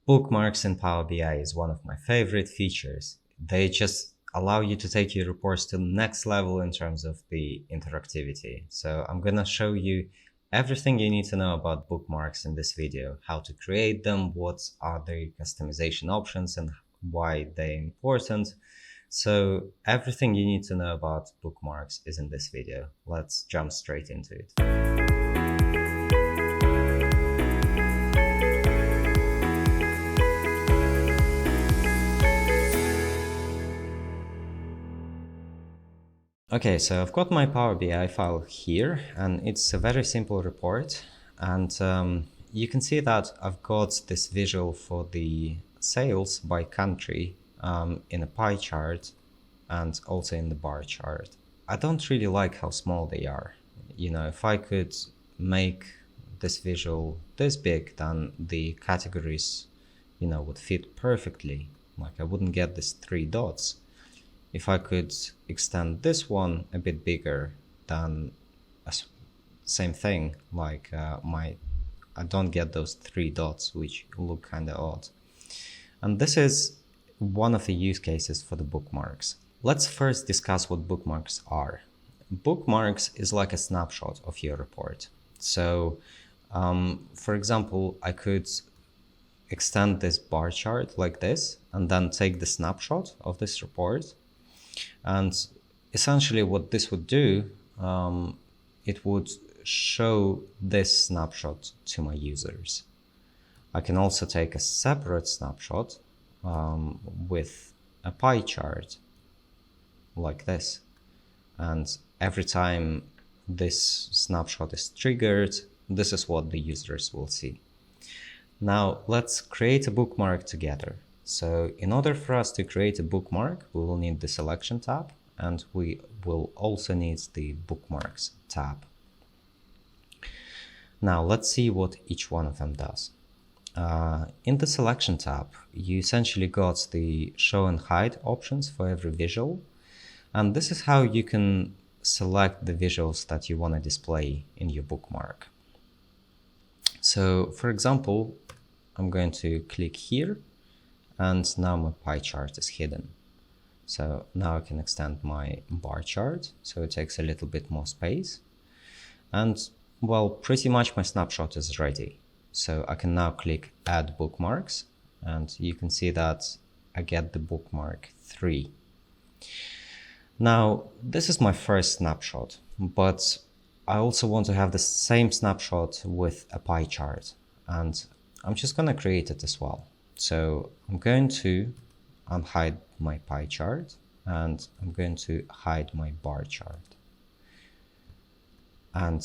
Bookmarks in Power BI is one of my favorite features. They just allow you to take your reports to the next level in terms of the interactivity. So I'm gonna show you everything you need to know about bookmarks in this video, how to create them, what are the customization options and why they're important. So everything you need to know about bookmarks is in this video. Let's jump straight into it. Okay, so I've got my Power BI file here, and it's a very simple report. And you can see that I've got this visual for the sales by country in a pie chart and also in the bar chart. I don't really like how small they are. You know, if I could make this visual this big, then the categories, you know, would fit perfectly. Like I wouldn't get these 3 dots. If I could extend this one a bit bigger, then same thing, like I don't get those 3 dots, which look kind of odd. And this is one of the use cases for the bookmarks. Let's first discuss what bookmarks are. Bookmarks is like a snapshot of your report. So, for example, I could extend this bar chart like this, and then take the snapshot of this report. And essentially what this would do, it would show this snapshot to my users. I can also take a separate snapshot with a pie chart like this. And every time this snapshot is triggered, this is what the users will see. Now let's create a bookmark together. So in order for us to create a bookmark, we will need the selection tab, and we will also need the bookmarks tab. Now let's see what each one of them does. In the selection tab, you essentially got the show and hide options for every visual. And this is how you can select the visuals that you want to display in your bookmark. So for example, I'm going to click here. And now my pie chart is hidden. So now I can extend my bar chart, so it takes a little bit more space. And well, pretty much my snapshot is ready. So I can now click add bookmarks, and you can see that I get the bookmark 3. Now, this is my first snapshot, but I also want to have the same snapshot with a pie chart, and I'm just going to create it as well. So I'm going to unhide my pie chart, and I'm going to hide my bar chart. And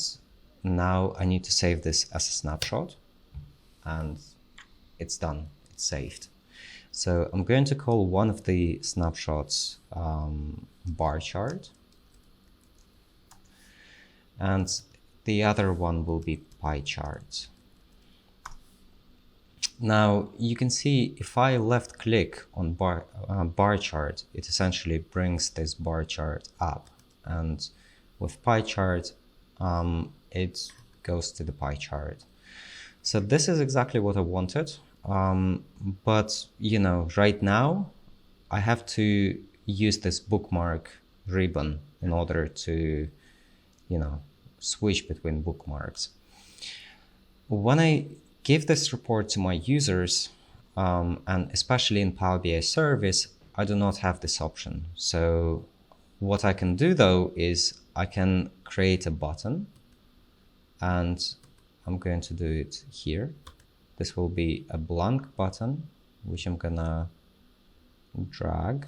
now I need to save this as a snapshot, and it's done, it's saved. So I'm going to call one of the snapshots bar chart, and the other one will be pie chart. Now you can see if I left click on bar chart, it essentially brings this bar chart up, and with pie chart, it goes to the pie chart. So this is exactly what I wanted, but you know, right now I have to use this bookmark ribbon in order to, you know, switch between bookmarks. When I give this report to my users, and especially in Power BI service, I do not have this option. So what I can do though is I can create a button, and I'm going to do it here. This will be a blank button, which I'm gonna drag.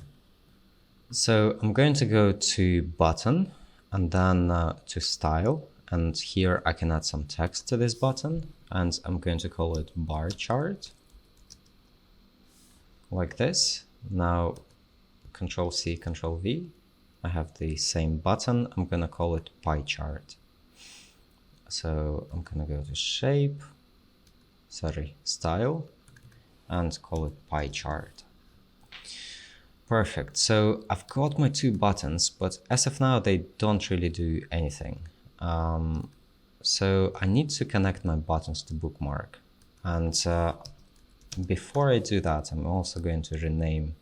So I'm going to go to button and then to style. And here I can add some text to this button, and I'm going to call it bar chart, like this. Now Control C, Control V, I have the same button. I'm going to call it pie chart. So I'm going to go to shape, style, and call it pie chart. Perfect. So I've got my 2 buttons, but as of now, they don't really do anything. So I need to connect my buttons to bookmark, and before I do that, I'm also going to rename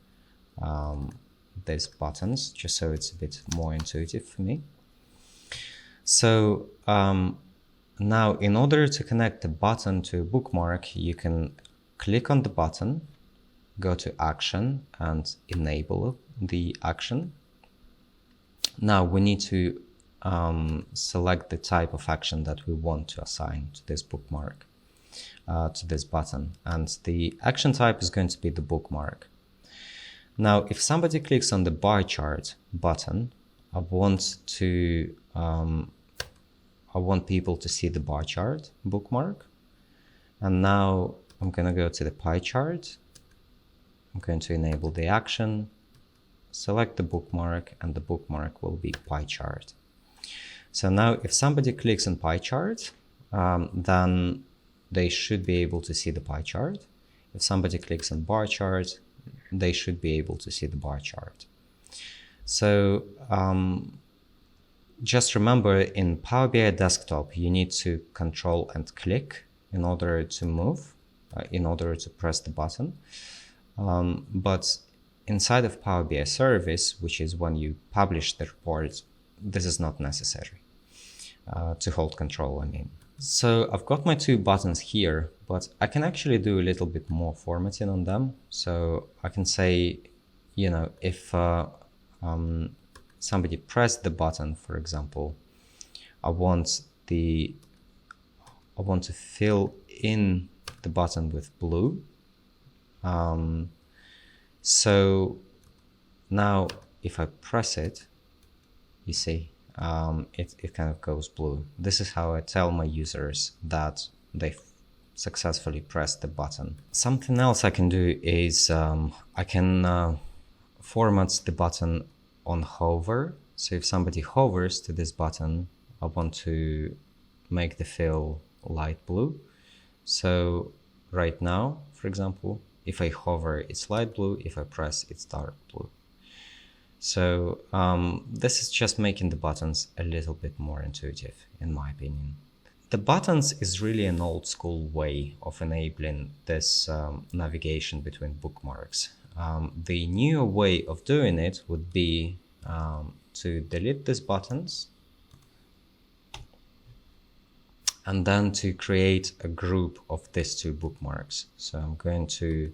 these buttons just so it's a bit more intuitive for me. So now in order to connect the button to a bookmark, you can click on the button, go to action and enable the action. Now we need to select the type of action that we want to assign to this bookmark, to this button, and the action type is going to be the bookmark. Now if somebody clicks on the bar chart button, I want people to see the bar chart bookmark. And now I'm going to go to the pie chart. I'm going to enable the action, select the bookmark, and the bookmark will be pie chart. So now if somebody clicks on pie chart, then they should be able to see the pie chart. If somebody clicks on bar chart, they should be able to see the bar chart. So just remember, in Power BI Desktop, you need to control and click in order to move, in order to press the button. But inside of Power BI Service, which is when you publish the report, this is not necessary to hold control, I mean. So I've got my two buttons here, but I can actually do a little bit more formatting on them. So I can say, you know, if somebody pressed the button, for example, I want to fill in the button with blue. So now if I press it, you see, it kind of goes blue. This is how I tell my users that they've successfully pressed the button. Something else I can do is I can format the button on hover. So if somebody hovers to this button, I want to make the fill light blue. So right now, for example, if I hover, it's light blue. If I press, it's dark blue. So this is just making the buttons a little bit more intuitive, in my opinion. The buttons is really an old school way of enabling this navigation between bookmarks. The newer way of doing it would be to delete these buttons and then to create a group of these two bookmarks. So I'm going to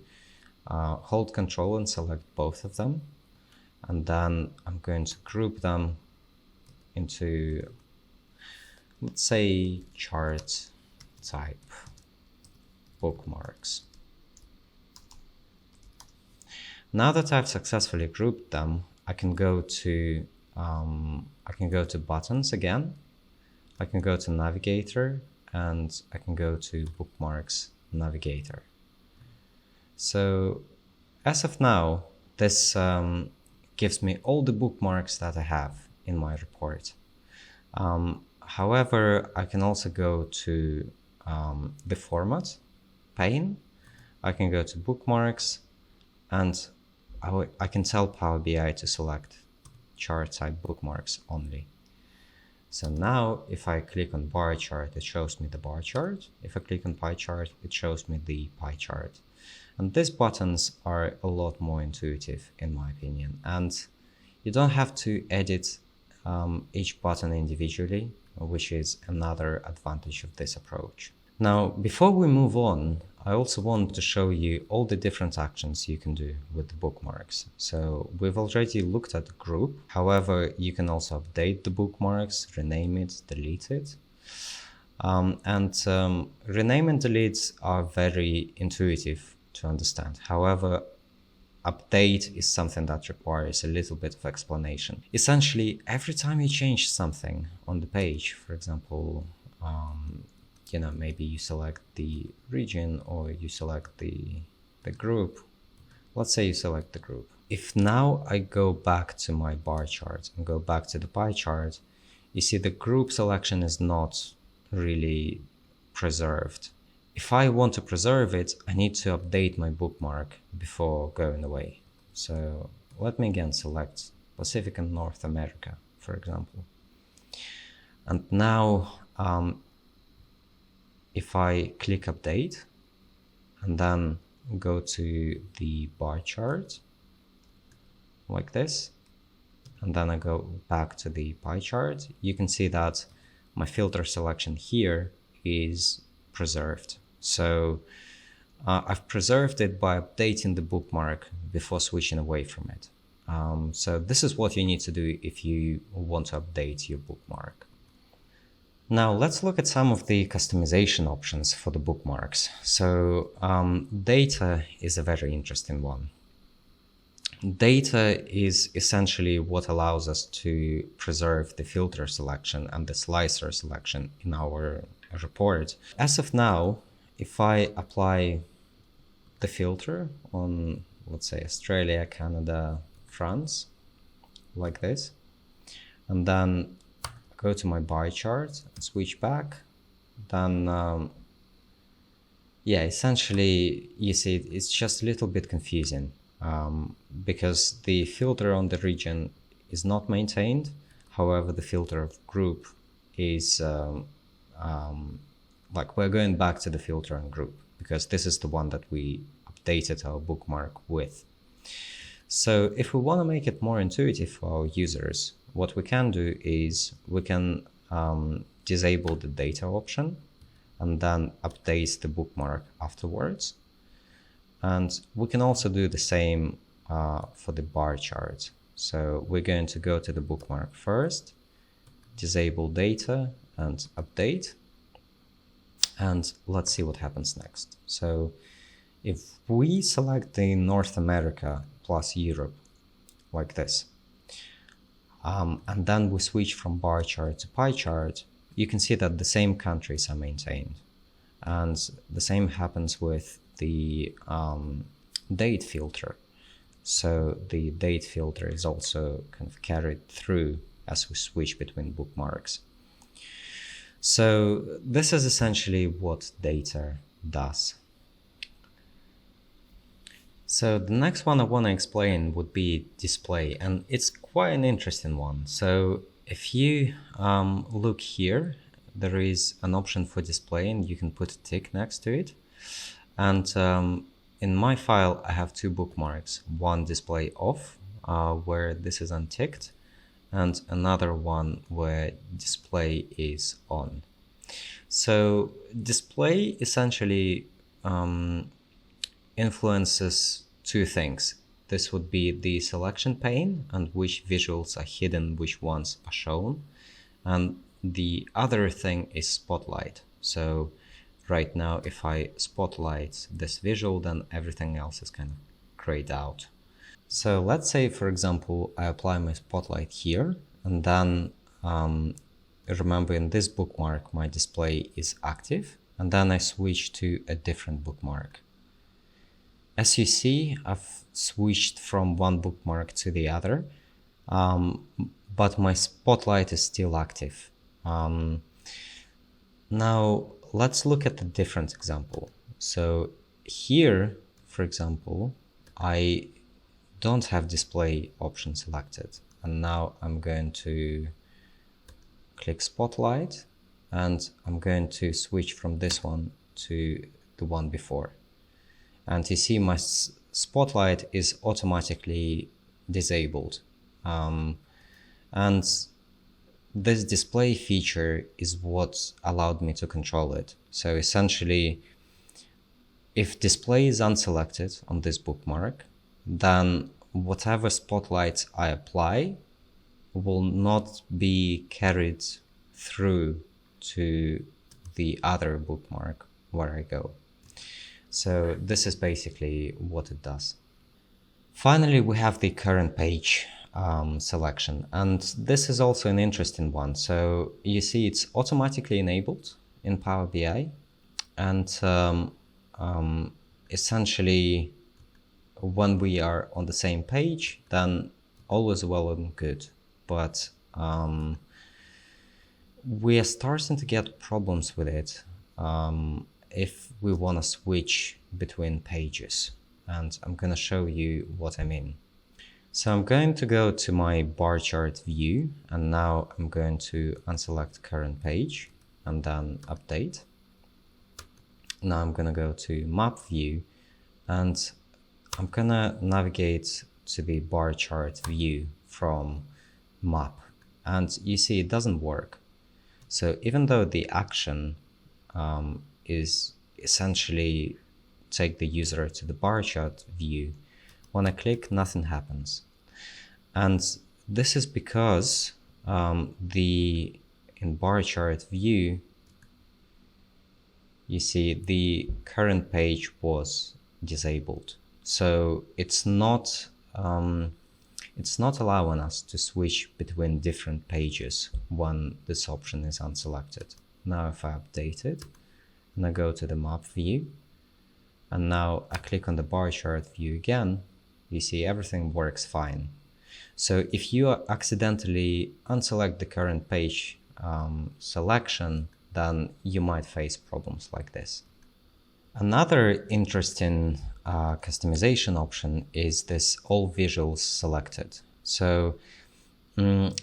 hold Control and select both of them, and then I'm going to group them into, let's say, chart type bookmarks. Now that I've successfully grouped them, I can go to buttons again. I can go to Navigator, and I can go to Bookmarks Navigator. So as of now, this gives me all the bookmarks that I have in my report. However, I can also go to the Format pane. I can go to Bookmarks, and I can tell Power BI to select chart type bookmarks only. So now if I click on bar chart, it shows me the bar chart. If I click on pie chart, it shows me the pie chart. And these buttons are a lot more intuitive, in my opinion. And you don't have to edit each button individually, which is another advantage of this approach. Now, before we move on, I also want to show you all the different actions you can do with the bookmarks. So we've already looked at the group. However, you can also update the bookmarks, rename it, delete it. Rename and delete are very intuitive to understand. However, update is something that requires a little bit of explanation. Essentially, every time you change something on the page, for example, maybe you select the region or you select the group. Let's say you select the group. If now I go back to my bar chart and go back to the pie chart, you see the group selection is not really preserved. If I want to preserve it, I need to update my bookmark before going away. So let me again select Pacific and North America, for example. And now if I click update and then go to the bar chart like this, and then I go back to the pie chart, you can see that my filter selection here is preserved. So I've preserved it by updating the bookmark before switching away from it. So this is what you need to do if you want to update your bookmark. Now let's look at some of the customization options for the bookmarks. So data is a very interesting one. Data is essentially what allows us to preserve the filter selection and the slicer selection in our report. As of now, if I apply the filter on, let's say, Australia, Canada, France, like this, and then go to my bar chart, switch back, then yeah, essentially you see it's just a little bit confusing because the filter on the region is not maintained. However, the filter of group is like we're going back to the filter on group because this is the one that we updated our bookmark with. So if we want to make it more intuitive for our users, what we can do is we can disable the data option and then update the bookmark afterwards. And we can also do the same for the bar chart. So we're going to go to the bookmark first, disable data and update. And let's see what happens next. So if we select the North America plus Europe like this, and then we switch from bar chart to pie chart, you can see that the same countries are maintained. And the same happens with the date filter. So the date filter is also kind of carried through as we switch between bookmarks. So this is essentially what data does. So the next one I want to explain would be display, and it's quite an interesting one. So if you look here, there is an option for display and you can put a tick next to it. And in my file, I have two bookmarks, one display off, where this is unticked, and another one where display is on. So display essentially influences two things. This would be the selection pane and which visuals are hidden, which ones are shown. And the other thing is spotlight. So right now, if I spotlight this visual, then everything else is kind of grayed out. So let's say, for example, I apply my spotlight here, and then remember in this bookmark, my display is active, and then I switch to a different bookmark. As you see, I've switched from one bookmark to the other, but my spotlight is still active. Now, let's look at a different example. So here, for example, I don't have display option selected. And now I'm going to click spotlight, and I'm going to switch from this one to the one before. And you see my spotlight is automatically disabled. And this display feature is what allowed me to control it. So essentially, if display is unselected on this bookmark, then whatever spotlights I apply will not be carried through to the other bookmark where I go. So this is basically what it does. Finally, we have the current page selection, and this is also an interesting one. So you see it's automatically enabled in Power BI, and essentially when we are on the same page, then always well and good. But we are starting to get problems with it if we want to switch between pages, and I'm going to show you what I mean. So I'm going to go to my bar chart view, and now I'm going to unselect current page and then update. Now I'm going to go to map view, and I'm gonna navigate to the bar chart view from map, and you see it doesn't work. So even though the action is essentially take the user to the bar chart view, when I click, nothing happens. And this is because in bar chart view, you see the current page was disabled. So it's not allowing us to switch between different pages when this option is unselected. Now if I update it and I go to the map view, and now I click on the bar chart view again, you see everything works fine. So if you accidentally unselect the current page selection, then you might face problems like this. Another interesting customization option is this all visuals selected. So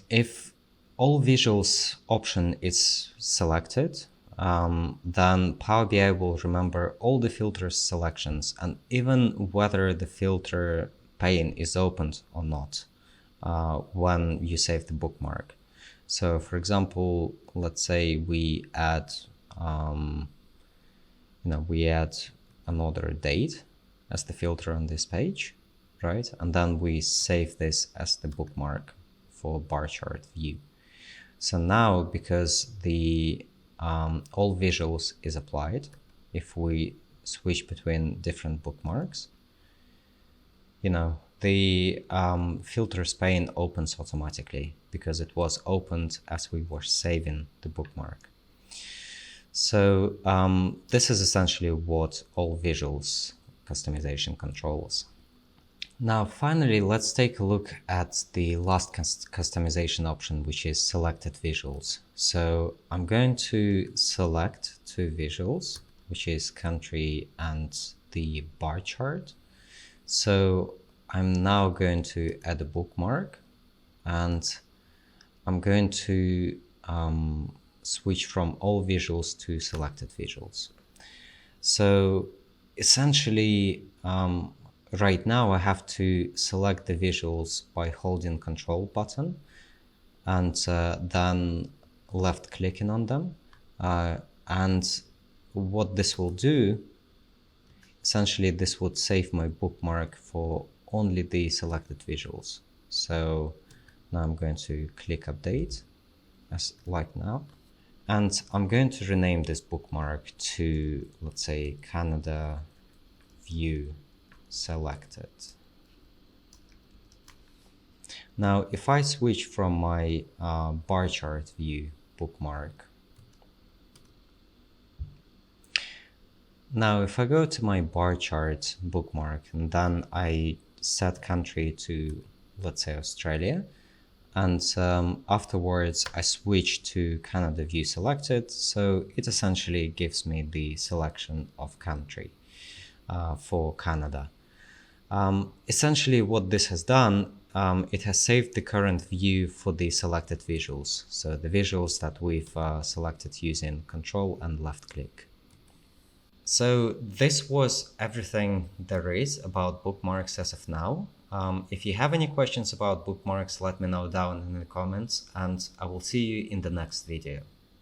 if all visuals option is selected, then Power BI will remember all the filter selections and even whether the filter pane is opened or not when you save the bookmark. So for example, let's say we add another date as the filter on this page, right? And then we save this as the bookmark for bar chart view. So now, because the all visuals is applied, if we switch between different bookmarks, the filters pane opens automatically because it was opened as we were saving the bookmark. So this is essentially what all visuals customization controls. Now finally, let's take a look at the last customization option, which is selected visuals. So I'm going to select two visuals, which is country and the bar chart. So I'm now going to add a bookmark, and I'm going to switch from all visuals to selected visuals. So essentially, right now I have to select the visuals by holding Control button and then left clicking on them. And what this will do, essentially this would save my bookmark for only the selected visuals. So now I'm going to click update as like now. And I'm going to rename this bookmark to, let's say, Canada view selected. Now, if I switch from my bar chart view bookmark, now if I go to my bar chart bookmark and then I set country to, let's say, Australia, and afterwards I switch to Canada view selected, so it essentially gives me the selection of country for Canada. Essentially what this has done, it has saved the current view for the selected visuals, so the visuals that we've selected using Control and left click. So this was everything there is about bookmarks as of now. If you have any questions about bookmarks, let me know down in the comments, and I will see you in the next video.